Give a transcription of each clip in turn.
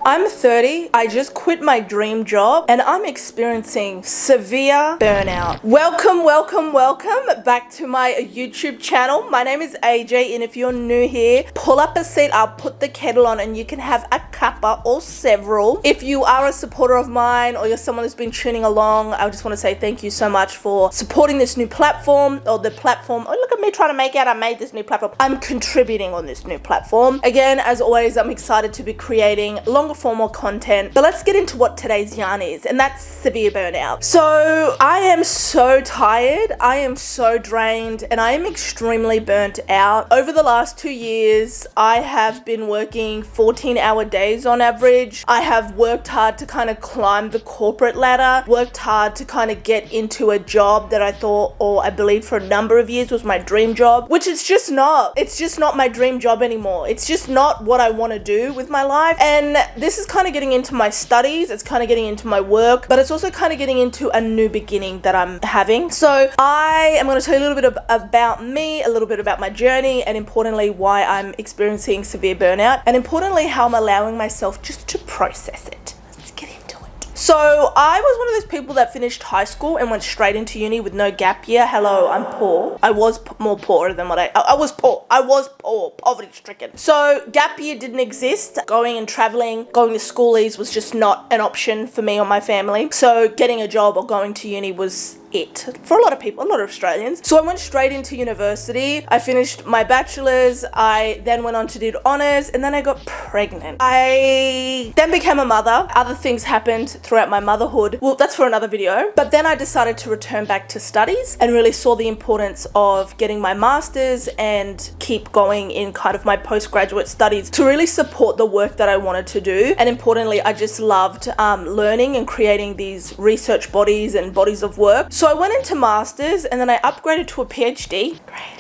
I'm 30, I just quit my dream job, and I'm experiencing severe burnout. Welcome back to my YouTube channel. My name is AJ, and if you're new here, pull up a seat, I'll put the kettle on and you can have a cuppa or several. If you are a supporter of mine or you're someone who's been tuning along, I just want to say thank you so much for supporting this new platform, or the platform. Oh, look at me trying to make out I made this new platform. I'm contributing on this new platform. Again, as always, I'm excited to be creating longer formal content. But let's get into what today's yarn is, and that's severe burnout. So I am so tired, I am so drained, and I am extremely burnt out. Over the last 2 years, I have been working 14-hour days on average. I have worked hard to kind of climb the corporate ladder, worked hard to kind of get into a job that I thought, or I believed for a number of years, was my dream job, which it's just not. It's just not my dream job anymore. It's just not what I want to do with my life. And this is kind of getting into my studies, it's kind of getting into my work, but it's also kind of getting into a new beginning that I'm having. So I am going to tell you a little bit about me, a little bit about my journey, and importantly why I'm experiencing severe burnout, and importantly how I'm allowing myself just to process it. Let's get into it. So I was one of those people that finished high school and went straight into uni with no gap year. Hello, I'm poor. I was more poorer than what I was poor. I was poor, poverty stricken. So gap year didn't exist. Going and traveling, going to schoolies was just not an option for me or my family. So getting a job or going to uni was it for a lot of people, a lot of Australians. So I went straight into university. I finished my bachelor's. I then went on to do honours, and then I got pregnant. I then became a mother. Other things happened throughout my motherhood. Well, that's for another video. But then I decided to return back to studies and really saw the importance of getting my master's and keep going in kind of my postgraduate studies to really support the work that I wanted to do. And importantly, I just loved learning and creating these research bodies and bodies of work. So I went into master's, and then I upgraded to a PhD. Great.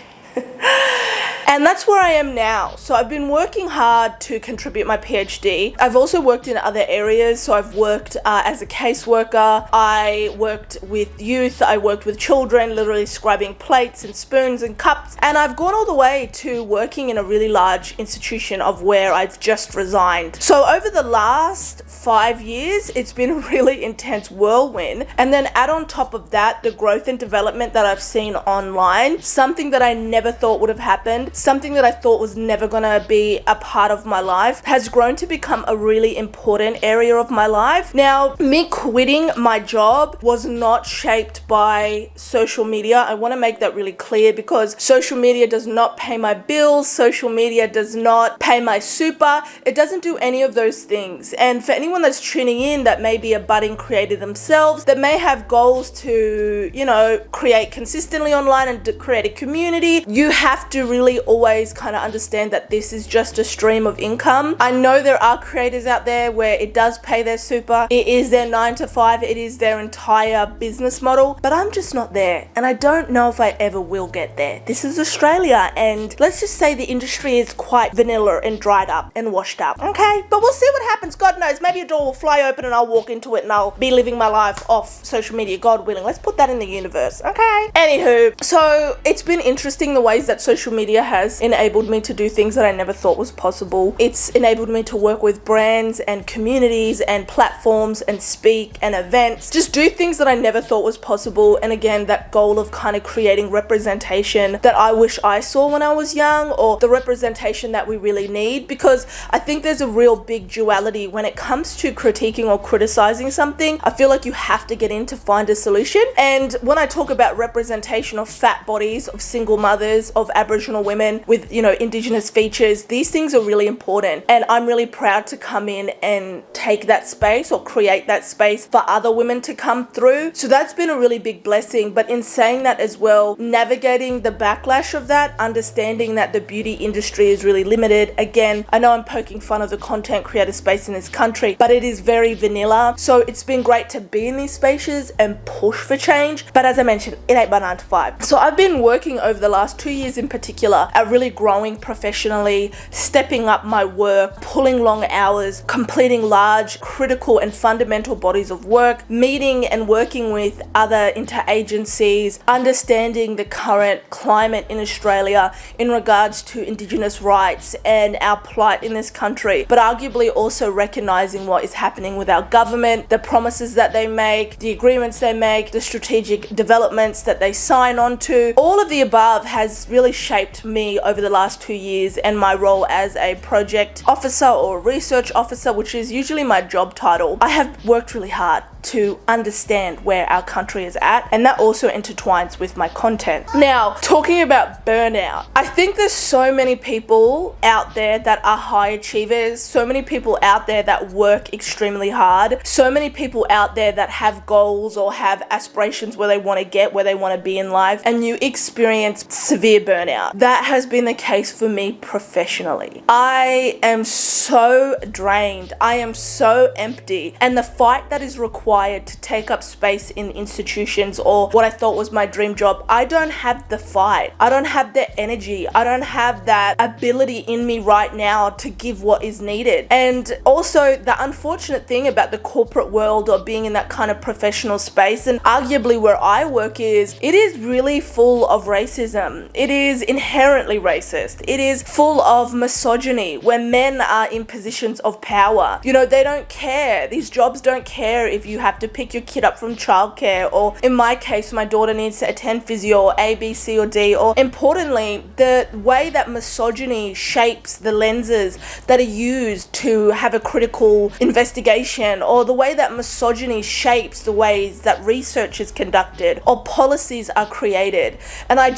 And that's where I am now. So I've been working hard to contribute my PhD. I've also worked in other areas. So I've worked as a caseworker. I worked with youth. I worked with children, literally scrubbing plates and spoons and cups. And I've gone all the way to working in a really large institution of where I've just resigned. So over the last 5 years, it's been a really intense whirlwind. And then add on top of that, the growth and development that I've seen online, something that I never thought would have happened, something that I thought was never gonna be a part of my life, has grown to become a really important area of my life. Now, me quitting my job was not shaped by social media. I wanna make that really clear, because social media does not pay my bills. Social media does not pay my super. It doesn't do any of those things. And for anyone that's tuning in that may be a budding creator themselves, that may have goals to, you know, create consistently online and to create a community, you have to really always kind of understand that this is just a stream of income. I know there are creators out there where it does pay their super, it is their 9 to 5, it is their entire business model, but I'm just not there, and I don't know if I ever will get there. This is Australia, and let's just say the industry is quite vanilla and dried up and washed up. Okay, but we'll see what happens. God knows, maybe a door will fly open and I'll walk into it and I'll be living my life off social media, God willing. Let's put that in the universe, okay? Anywho, so it's been interesting the ways that social media has enabled me to do things that I never thought was possible. It's enabled me to work with brands and communities and platforms and speak and events, just do things that I never thought was possible. And again, that goal of kind of creating representation that I wish I saw when I was young, or the representation that we really need, because I think there's a real big duality when it comes to critiquing or criticizing something. I feel like you have to get in to find a solution. And when I talk about representation of fat bodies, of single mothers, of Aboriginal women with, you know, Indigenous features, these things are really important. And I'm really proud to come in and take that space or create that space for other women to come through. So that's been a really big blessing. But in saying that as well, navigating the backlash of that, understanding that the beauty industry is really limited. Again, I know I'm poking fun of the content creator space in this country, but it is very vanilla. So it's been great to be in these spaces and push for change. But as I mentioned, it ain't my 9 to 5. So I've been working over the last 2 years in particular at really growing professionally, stepping up my work, pulling long hours, completing large large, critical and fundamental bodies of work, meeting and working with other interagencies, understanding the current climate in Australia in regards to Indigenous rights and our plight in this country, but arguably also recognizing what is happening with our government, the promises that they make, the agreements they make, the strategic developments that they sign on to. All of the above has really shaped me over the last 2 years and my role as a project officer or research officer, which is usually my job title. I have worked really hard to understand where our country is at, and that also intertwines with my content. Now, talking about burnout, I think there's so many people out there that are high achievers, so many people out there that work extremely hard, so many people out there that have goals or have aspirations where they want to get, where they want to be in life, and you experience severe burnout. That has been the case for me professionally. I am so drained, I am so empty, and the fight that is required to take up space in institutions or what I thought was my dream job, I don't have the fight. I don't have the energy. I don't have that ability in me right now to give what is needed. And also the unfortunate thing about the corporate world or being in that kind of professional space, and arguably where I work, is it is really full of racism. It is inherently racist. It is full of misogyny where men are in positions of power. You know, they don't care. These jobs don't care if you have to pick your kid up from childcare, or in my case, my daughter needs to attend physio or A, B, C or D, or importantly, the way that misogyny shapes the lenses that are used to have a critical investigation, or the way that misogyny shapes the ways that research is conducted or policies are created. And I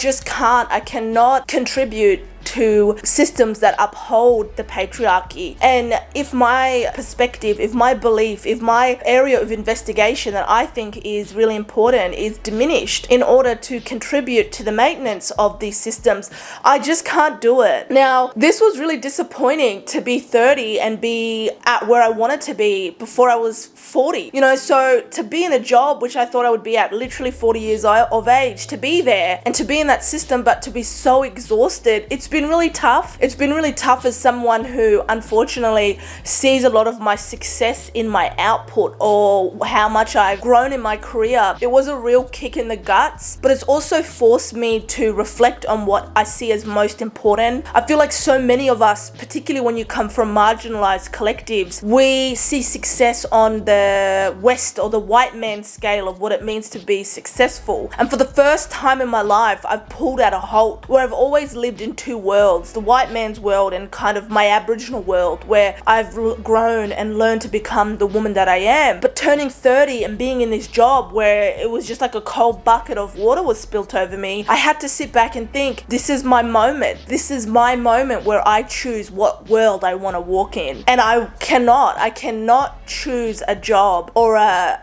cannot contribute to systems that uphold the patriarchy. And if my perspective, if my belief, if my area of investigation that I think is really important is diminished in order to contribute to the maintenance of these systems, I just can't do it. Now, this was really disappointing to be 30 and be at where I wanted to be before I was 40. You know, so to be in a job which I thought I would be at literally 40 years of age, to be there and to be in that system, but to be so exhausted, it's been really tough. It's been really tough as someone who unfortunately sees a lot of my success in my output or how much I've grown in my career. It was a real kick in the guts, but it's also forced me to reflect on what I see as most important. I feel like so many of us, particularly when you come from marginalized collectives, we see success on the West or the white man scale of what it means to be successful. And for the first time in my life, I've pulled out a halt where I've always lived in two worlds, the white man's world and kind of my Aboriginal world, where I've grown and learned to become the woman that I am. But turning 30 and being in this job where it was just like a cold bucket of water was spilt over me, I had to sit back and think, this is my moment. This is my moment where I choose what world I want to walk in. And I cannot choose a job or a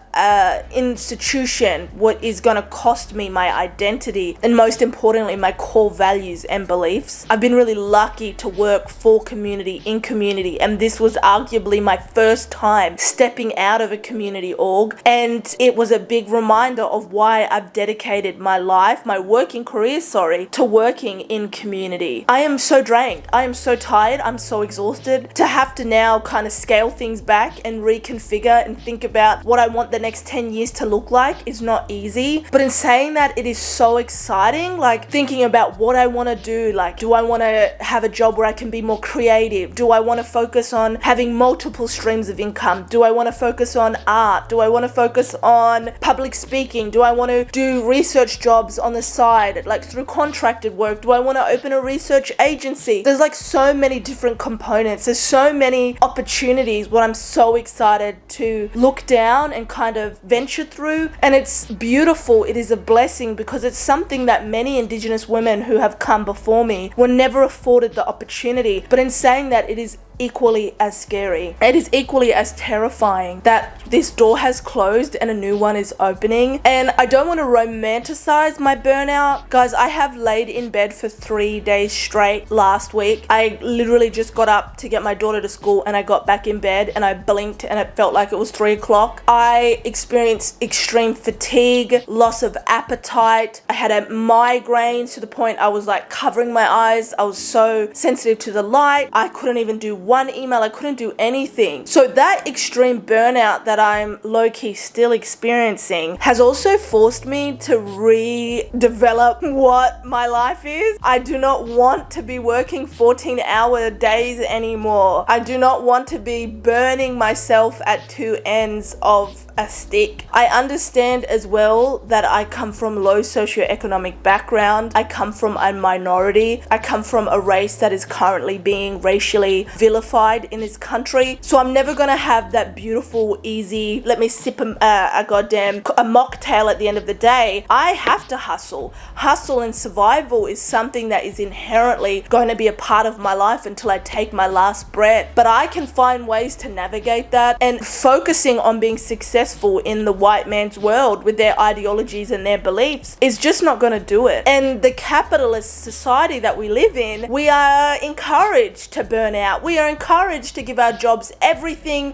institution what is going to cost me my identity and most importantly my core values and beliefs. I've been really lucky to work for community, in community, and this was arguably my first time stepping out of a community org, and it was a big reminder of why I've dedicated my life, my working career, to working in community. I am so drained. I am so tired. I'm so exhausted to have to now kind of scale things back and reconfigure and think about what I want the next 10 years to look like is not easy. But in saying that, it is so exciting, like thinking about what I want to do. Like, do I want to have a job where I can be more creative? Do I want to focus on having multiple streams of income? Do I want to focus on art? Do I want to focus on public speaking? Do I want to do research jobs on the side, like through contracted work? Do I want to open a research agency? There's like so many different components. There's so many opportunities what I'm so excited to look down and kind of venture through. And it's beautiful. It is a blessing because it's something that many Indigenous women who have come before me were never afforded the opportunity. But in saying that, it is equally as scary. It is equally as terrifying that this door has closed and a new one is opening. And I don't want to romanticize my burnout. Guys, I have laid in bed for 3 days straight last week. I literally just got up to get my daughter to school and I got back in bed and I blinked and it felt like it was 3 o'clock. I experienced extreme fatigue, loss of appetite. I had a migraine to the point I was like covering my eyes. I was so sensitive to the light. I couldn't even do one email. I couldn't do anything. So that extreme burnout that I'm low-key still experiencing has also forced me to redevelop what my life is. I do not want to be working 14-hour days anymore. I do not want to be burning myself at two ends of a stick. I understand as well that I come from low socioeconomic background. I come from a minority. I come from a race that is currently being racially vilified in this country. So I'm never gonna have that beautiful, easy, let me sip a mocktail at the end of the day. I have to hustle. Hustle and survival is something that is inherently going to be a part of my life until I take my last breath. But I can find ways to navigate that, and focusing on being successful in the white man's world with their ideologies and their beliefs is just not going to do it. And the capitalist society that we live in, we are encouraged to burn out. We are encouraged to give our jobs everything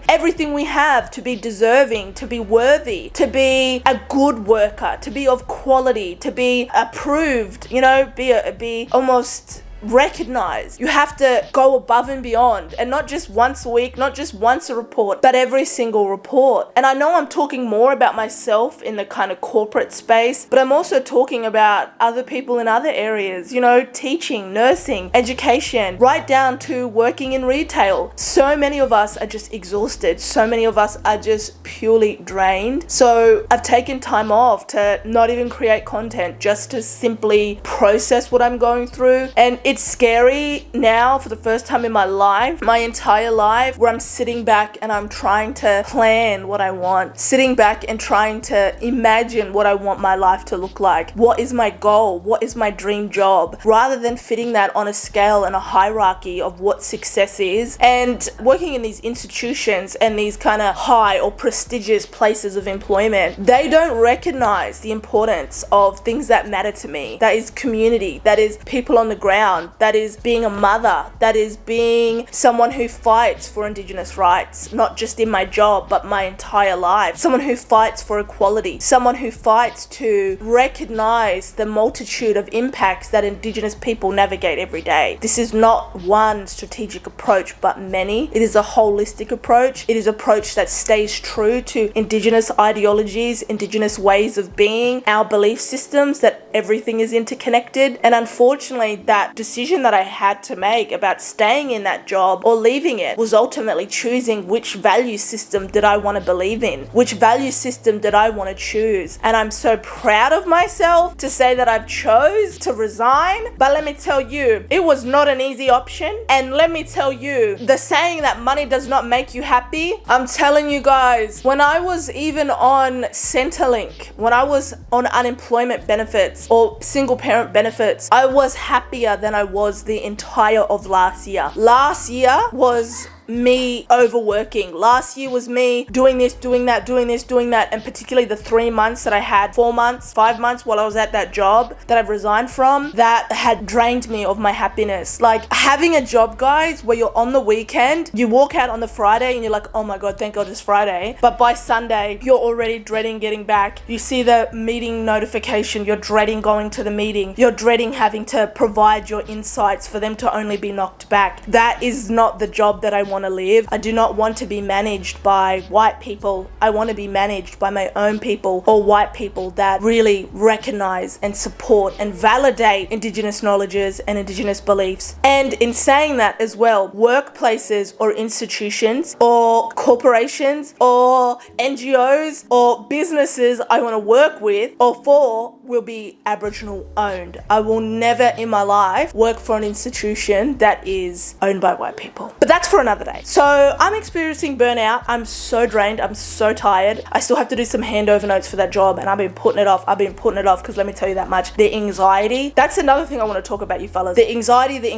we have, to be deserving, to be worthy, to be a good worker, to be of quality, to be approved, be almost recognized. You have to go above and beyond, and not just once a week, not just once a report, but every single report. And I know I'm talking more about myself in the kind of corporate space, but I'm also talking about other people in other areas, teaching, nursing, education, right down to working in retail. So many of us are just exhausted. So many of us are just purely drained. So I've taken time off to not even create content, just to simply process what I'm going through. And it's scary now, for the first time in my life, my entire life, where I'm sitting back and I'm trying to plan what I want, sitting back and trying to imagine what I want my life to look like. What is my goal? What is my dream job? Rather than fitting that on a scale and a hierarchy of what success is. And working in these institutions and these kind of high or prestigious places of employment, they don't recognize the importance of things that matter to me. That is community, that is people on the ground, that is being a mother, that is being someone who fights for Indigenous rights, not just in my job, but my entire life. Someone who fights for equality, someone who fights to recognize the multitude of impacts that Indigenous people navigate every day. This is not one strategic approach, but many. It is a holistic approach. It is an approach that stays true to Indigenous ideologies, Indigenous ways of being, our belief systems, that everything is interconnected. And unfortunately, that decision that I had to make about staying in that job or leaving it was ultimately choosing which value system did I want to believe in, which value system did I want to choose. And I'm so proud of myself to say that I've chose to resign. But let me tell you, it was not an easy option. And let me tell you, the saying that money does not make you happy, I'm telling you guys, when I was even on Centrelink, when I was on unemployment benefits or single parent benefits, I was happier than I was the entire of last year. Last year was me overworking. Last year was me doing this, doing that, doing this, doing that, and particularly the 3 months that I had, 4 months, 5 months while I was at that job that I've resigned from, that had drained me of my happiness. Like having a job, guys, where you're on the weekend, you walk out on the Friday and you're like, oh my God, thank God it's Friday. But by Sunday, you're already dreading getting back. You see the meeting notification, you're dreading going to the meeting. You're dreading having to provide your insights for them to only be knocked back. That is not the job that I want to live. I do not want to be managed by white people. I want to be managed by my own people, or white people that really recognize and support and validate Indigenous knowledges and Indigenous beliefs. And in saying that as well, workplaces or institutions or corporations or NGOs or businesses I want to work with or for will be Aboriginal owned. I will never in my life work for an institution that is owned by white people. But that's for another day. So I'm experiencing burnout. I'm so drained. I'm so tired. I still have to do some handover notes for that job, and I've been putting it off. Because let me tell you that much. The anxiety. That's another thing I want to talk about, you fellas. The anxiety that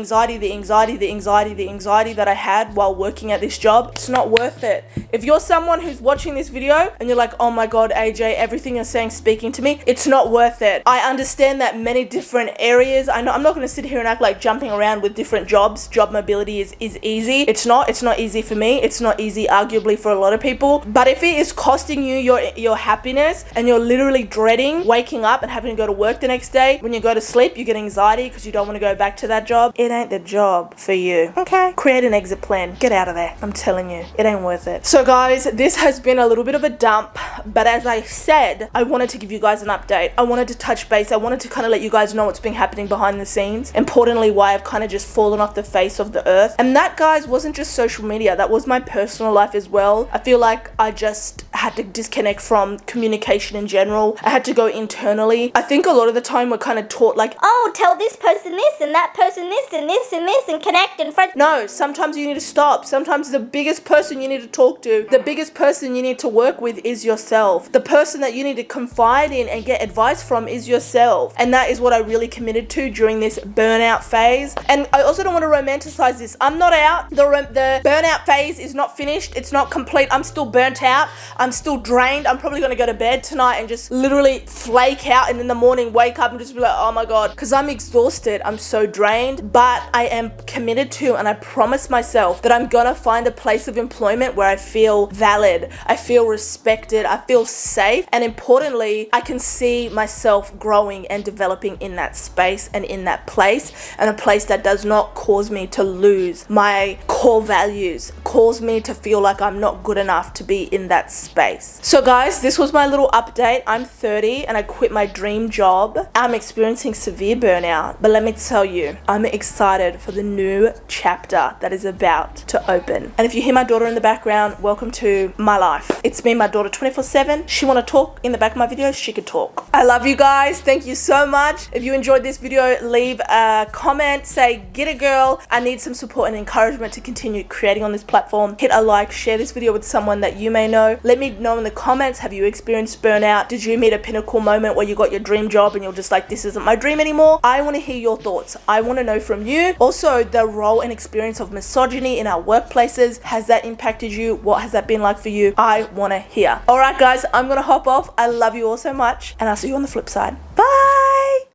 I had while working at this job. It's not worth it. If you're someone who's watching this video and you're like, oh my God, AJ, everything you're saying speaking to me, it's not worth it. I understand that many different areas. I know I'm not going to sit here and act like jumping around with different jobs. Job mobility is easy. It's not It's not easy for me. It's not easy arguably for a lot of people. But if it is costing you your happiness and you're literally dreading waking up and having to go to work the next day, when you go to sleep you get anxiety because you don't want to go back to that job, it ain't the job for you. Okay? Create an exit plan. Get out of there. I'm telling you, it ain't worth it. So guys, this has been a little bit of a dump, but as I said, I wanted to give you guys an update. I wanted to touch base. I wanted to kind of let you guys know what's been happening behind the scenes. Importantly, why I've kind of just fallen off the face of the earth. And that, guys, wasn't just social media. That was my personal life as well. I feel like I just had to disconnect from communication in general. I had to go internally. I think a lot of the time we're kind of taught like, oh, tell this person this and that person this and this and this and connect and friend. No, sometimes you need to stop. Sometimes the biggest person you need to talk to, the biggest person you need to work with is yourself. The person that you need to confide in and get advice from is yourself. And that is what I really committed to during this burnout phase. And I also don't want to romanticize this. I'm not out. The burnout phase is not finished. It's not complete. I'm still burnt out. I'm still drained. I'm probably going to go to bed tonight and just literally flake out, and in the morning wake up and just be like, oh my God, because I'm exhausted. I'm so drained. But I am committed to, and I promise myself that I'm going to find a place of employment where I feel valid, I feel respected, I feel safe, and importantly, I can see myself growing and developing in that space and in that place, and a place that does not cause me to lose my core values, cause me to feel like I'm not good enough to be in that space. So guys, this was my little update. I'm 30 and I quit my dream job. I'm experiencing severe burnout, but let me tell you, I'm excited for the new chapter that is about to open. And if you hear my daughter in the background, welcome to my life. It's me, my daughter, 24/7. She want to talk in the back of my videos, she could talk. I love you guys. Thank you so much. If you enjoyed this video, leave a comment, say, get it girl. I need some support and encouragement to continue creating on this platform. Hit a like, share this video with someone that you may know. Let me know in the comments, have you experienced burnout? Did you meet a pinnacle moment where you got your dream job and you're just like, this isn't my dream anymore? I want to hear your thoughts. I want to know from you. Also, the role and experience of misogyny in our workplaces, has that impacted you? What has that been like for you? I want to hear. All right, guys, I'm going to hop off. I love you all so much, and I'll see you on the flip side. Bye.